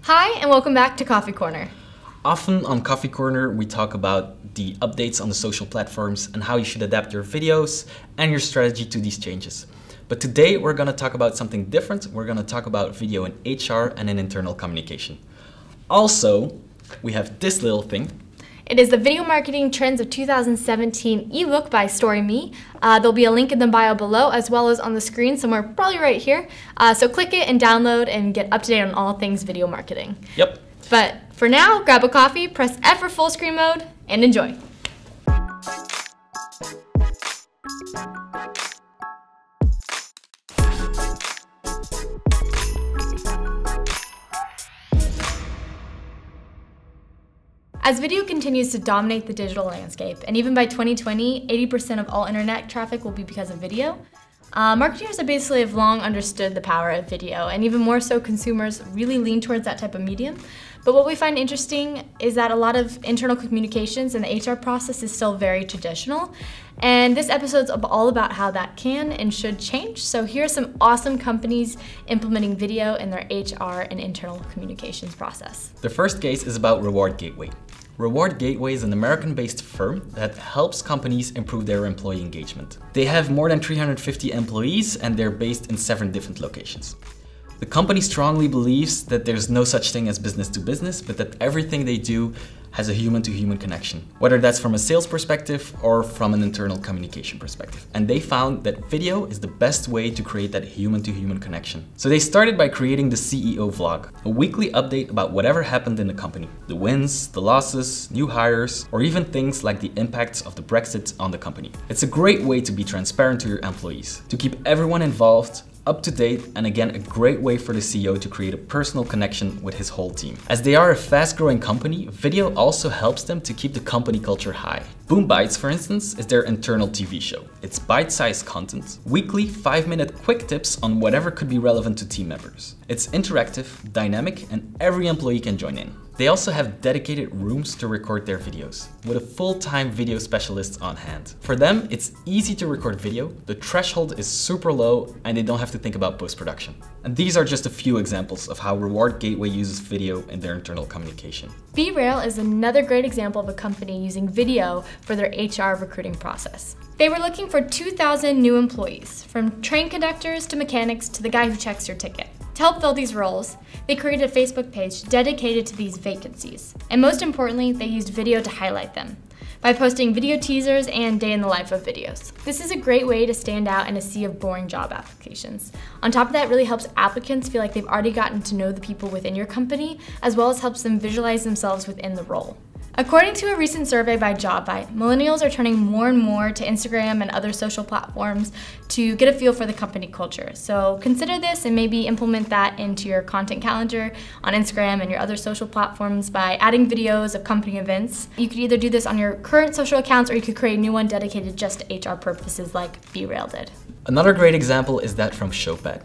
Hi, and welcome back to Coffee Corner. Often on Coffee Corner, we talk about the updates on the social platforms and how you should adapt your videos and your strategy to these changes. But today we're going to talk about something different. We're going to talk about video in HR and in internal communication. Also, we have this little thing. It is the Video Marketing Trends of 2017 ebook by StoryMe. There'll be a link in the bio below as well as on the screen somewhere probably right here. So click it and download and get up to date on all things video marketing. Yep. But for now, grab a coffee, press F for full screen mode, and enjoy. As video continues to dominate the digital landscape, and even by 2020, 80% of all internet traffic will be because of video, marketers have long understood the power of video, and even more so consumers really lean towards that type of medium. But what we find interesting is that a lot of internal communications and the HR process is still very traditional, and this episode's all about how that can and should change. So here are some awesome companies implementing video in their HR and internal communications process. The first case is about Reward Gateway. Reward Gateway is an American-based firm that helps companies improve their employee engagement. They have more than 350 employees and they're based in 7 different locations. The company strongly believes that there's no such thing as business to business, but that everything they do has a human-to-human connection, whether that's from a sales perspective or from an internal communication perspective. And they found that video is the best way to create that human-to-human connection. So they started by creating the CEO vlog, a weekly update about whatever happened in the company, the wins, the losses, new hires, or even things like the impacts of the Brexit on the company. It's a great way to be transparent to your employees, to keep everyone involved, up to date, and again, a great way for the CEO to create a personal connection with his whole team. As they are a fast-growing company, video also helps them to keep the company culture high. Boom Bites, for instance, is their internal TV show. It's bite-sized content, weekly 5-minute quick tips on whatever could be relevant to team members. It's interactive, dynamic, and every employee can join in. They also have dedicated rooms to record their videos, with a full-time video specialist on hand. For them, it's easy to record video, the threshold is super low, and they don't have to think about post-production. And these are just a few examples of how Reward Gateway uses video in their internal communication. Ephemeral is another great example of a company using video for their HR recruiting process. They were looking for 2,000 new employees, from train conductors to mechanics to the guy who checks your ticket. To help fill these roles, they created a Facebook page dedicated to these vacancies. And most importantly, they used video to highlight them by posting video teasers and day in the life of videos. This is a great way to stand out in a sea of boring job applications. On top of that, it really helps applicants feel like they've already gotten to know the people within your company, as well as helps them visualize themselves within the role. According to a recent survey by JobBite, millennials are turning more and more to Instagram and other social platforms to get a feel for the company culture. So consider this and maybe implement that into your content calendar on Instagram and your other social platforms by adding videos of company events. You could either do this on your current social accounts or you could create a new one dedicated just to HR purposes like Ephemeral did. Another great example is that from Showpad.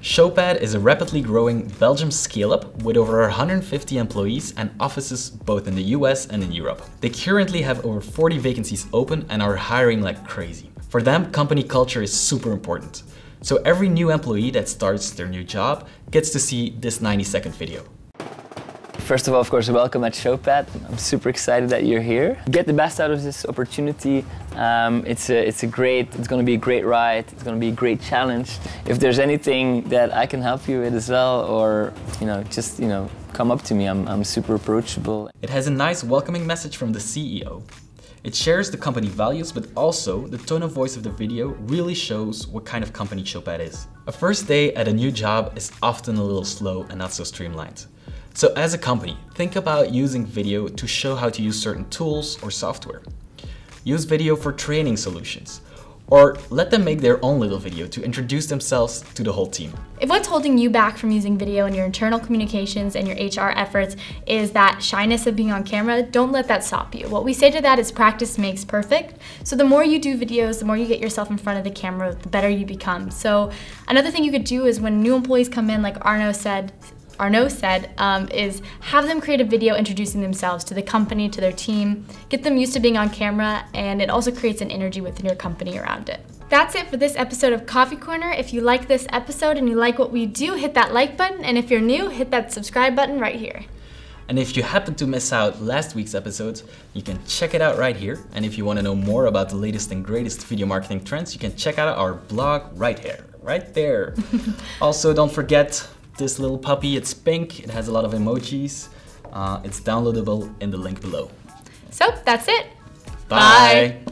Showpad is a rapidly growing Belgium scale-up with over 150 employees and offices both in the US and in Europe. They currently have over 40 vacancies open and are hiring like crazy. For them, company culture is super important. So every new employee that starts their new job gets to see this 90-second video. First of all, of course, welcome at Showpad. I'm super excited that you're here. Get the best out of this opportunity. It's going to be a great ride. It's going to be a great challenge. If there's anything that I can help you with as well, or just come up to me. I'm super approachable. It has a nice welcoming message from the CEO. It shares the company values, but also the tone of voice of the video really shows what kind of company Showpad is. A first day at a new job is often a little slow and not so streamlined. So as a company, think about using video to show how to use certain tools or software. Use video for training solutions, or let them make their own little video to introduce themselves to the whole team. If what's holding you back from using video in your internal communications and your HR efforts is that shyness of being on camera, don't let that stop you. What we say to that is practice makes perfect. So the more you do videos, the more you get yourself in front of the camera, the better you become. So another thing you could do is when new employees come in, like Arnaud said, is have them create a video introducing themselves to the company, to their team, get them used to being on camera, and it also creates an energy within your company around it. That's it for this episode of Coffee Corner. If you like this episode and you like what we do, hit that like button. And if you're new, hit that subscribe button right here. And if you happen to miss out last week's episode, you can check it out right here. And if you want to know more about the latest and greatest video marketing trends, you can check out our blog right there. Also, don't forget this little puppy. It's pink. It has a lot of emojis. It's downloadable in the link below. So that's it. Bye.